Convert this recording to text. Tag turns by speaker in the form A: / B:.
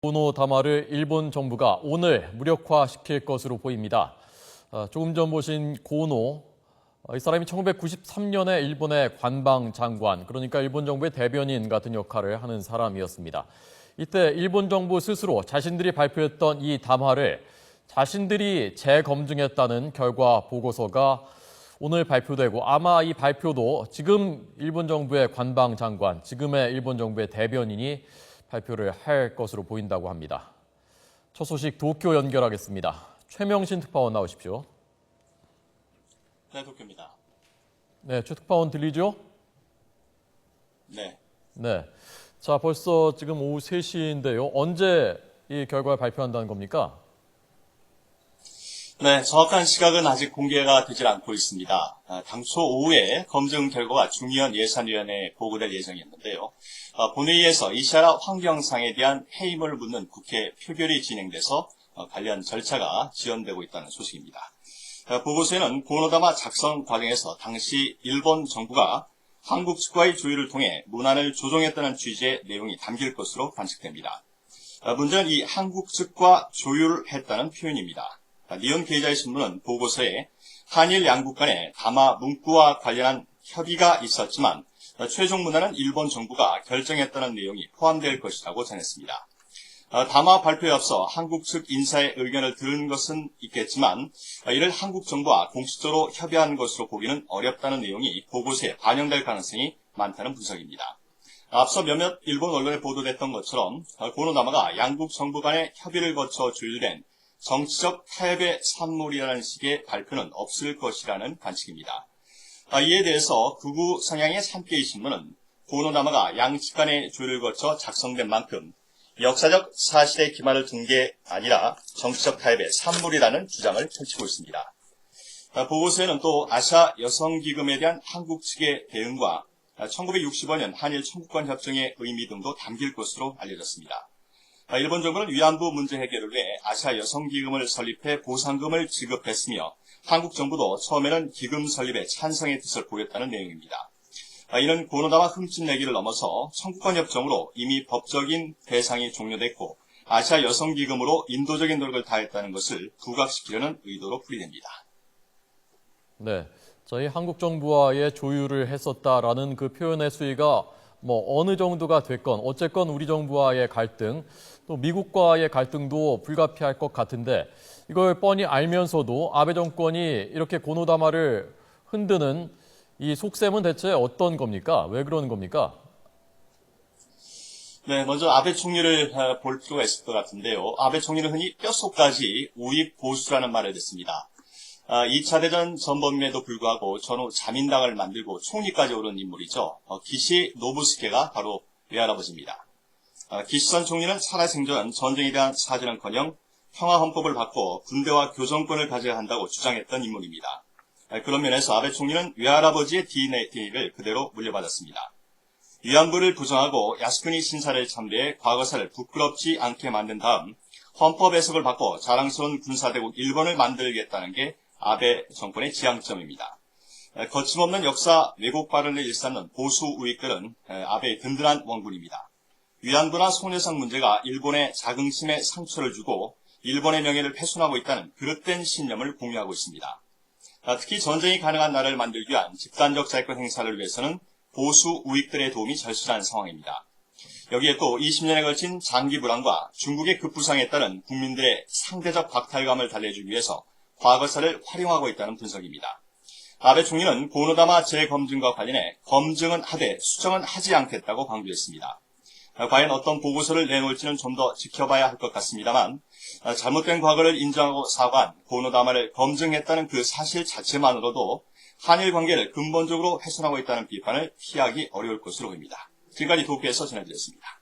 A: 고노 다마를 일본 정부가 오늘 무력화시킬 것으로 보입니다. 조금 전 보신 고노, 이 사람이 1993년에 일본의 관방 장관, 그러니까 일본 정부의 대변인 같은 역할을 하는 사람이었습니다. 이때 일본 정부 스스로 자신들이 발표했던 이 담화를 자신들이 재검증했다는 결과 보고서가 오늘 발표되고, 아마 이 발표도 지금 일본 정부의 관방 장관, 지금의 일본 정부의 대변인이 발표를 할 것으로 보인다고 합니다. 첫 소식 도쿄 연결하겠습니다. 최명신 특파원 나오십시오.
B: 네, 도쿄입니다.
A: 네, 최 특파원 들리죠?
B: 네.
A: 네. 자, 벌써 지금 오후 3시인데요. 언제 이 결과를 발표한다는 겁니까?
B: 네, 정확한 시각은 아직 공개가 되질 않고 있습니다. 당초 오후에 검증 결과가 중의원 예산위원회에 보고될 예정이었는데요. 본회의에서 이시하라 환경상에 대한 해임을 묻는 국회 표결이 진행돼서 관련 절차가 지연되고 있다는 소식입니다. 보고서에는 고노다마 작성 과정에서 당시 일본 정부가 한국 측과의 조율을 통해 문안을 조정했다는 취지의 내용이 담길 것으로 관측됩니다. 문제는 이 한국 측과 조율했다는 표현입니다. 니온 게이자이 신문은 보고서에 한일 양국 간의 담화 문구와 관련한 협의가 있었지만 최종 문안은 일본 정부가 결정했다는 내용이 포함될 것이라고 전했습니다. 담화 발표에 앞서 한국 측 인사의 의견을 들은 것은 있겠지만 이를 한국 정부와 공식적으로 협의한 것으로 보기는 어렵다는 내용이 보고서에 반영될 가능성이 많다는 분석입니다. 앞서 몇몇 일본 언론에 보도됐던 것처럼 고노다마가 양국 정부 간의 협의를 거쳐 조율된 정치적 타협의 산물이라는 식의 발표는 없을 것이라는 관측입니다. 이에 대해서 극우 성향의 산케이 신문은 고노다마가 양측 간의 조율을 거쳐 작성된 만큼 역사적 사실에 기반을 둔 게 아니라 정치적 타협의 산물이라는 주장을 펼치고 있습니다. 보고서에는 또 아시아 여성기금에 대한 한국 측의 대응과 1965년 한일 청구권 협정의 의미 등도 담길 것으로 알려졌습니다. 일본 정부는 위안부 문제 해결을 위해 아시아 여성기금을 설립해 보상금을 지급했으며 한국 정부도 처음에는 기금 설립에 찬성의 뜻을 보였다는 내용입니다. 이는 고노다마 흠집내기를 넘어서 청구권 협정으로 이미 법적인 대상이 종료됐고 아시아 여성기금으로 인도적인 노력을 다했다는 것을 부각시키려는 의도로 풀이됩니다.
A: 네, 저희 한국 정부와의 조율을 했었다라는 그 표현의 수위가 어느 정도가 됐건 어쨌건 우리 정부와의 갈등, 또 미국과의 갈등도 불가피할 것 같은데 이걸 뻔히 알면서도 아베 정권이 이렇게 고노다마를 흔드는 이 속셈은 대체 어떤 겁니까? 왜 그러는 겁니까?
B: 네, 먼저 아베 총리를 볼 필요가 있을 것 같은데요. 아베 총리는 흔히 뼛속까지 우익 보수라는 말을 듣습니다. 2차 대전 전범임에도 불구하고 전후 자민당을 만들고 총리까지 오른 인물이죠. 기시 노부스케가 바로 외할아버지입니다. 기시선 총리는 살아생전 전쟁에 대한 사죄는커녕 평화헌법을 바꿔 군대와 교정권을 가져야 한다고 주장했던 인물입니다. 그런 면에서 아베 총리는 외할아버지의 DNA를 그대로 물려받았습니다. 위안부를 부정하고 야스쿠니 신사를 참배해 과거사를 부끄럽지 않게 만든 다음 헌법 해석을 바꿔 자랑스러운 군사대국 일본을 만들겠다는 게 아베 정권의 지향점입니다. 거침없는 역사 왜곡 발언을 일삼는 보수 우익들은 아베의 든든한 원군입니다. 위안부나 소녀상 문제가 일본의 자긍심에 상처를 주고 일본의 명예를 훼손하고 있다는 그릇된 신념을 공유하고 있습니다. 특히 전쟁이 가능한 나라를 만들기 위한 집단적 자위권 행사를 위해서는 보수 우익들의 도움이 절실한 상황입니다. 여기에 또 20년에 걸친 장기 불안과 중국의 급부상에 따른 국민들의 상대적 박탈감을 달래주기 위해서 과거사를 활용하고 있다는 분석입니다. 아베 총리는 고노다마 재검증과 관련해 검증은 하되 수정은 하지 않겠다고 강조했습니다. 과연 어떤 보고서를 내놓을지는 좀 더 지켜봐야 할 것 같습니다만 잘못된 과거를 인정하고 사과한 고노다마를 검증했다는 그 사실 자체만으로도 한일 관계를 근본적으로 훼손하고 있다는 비판을 피하기 어려울 것으로 보입니다. 지금까지 도쿄에서 전해드렸습니다.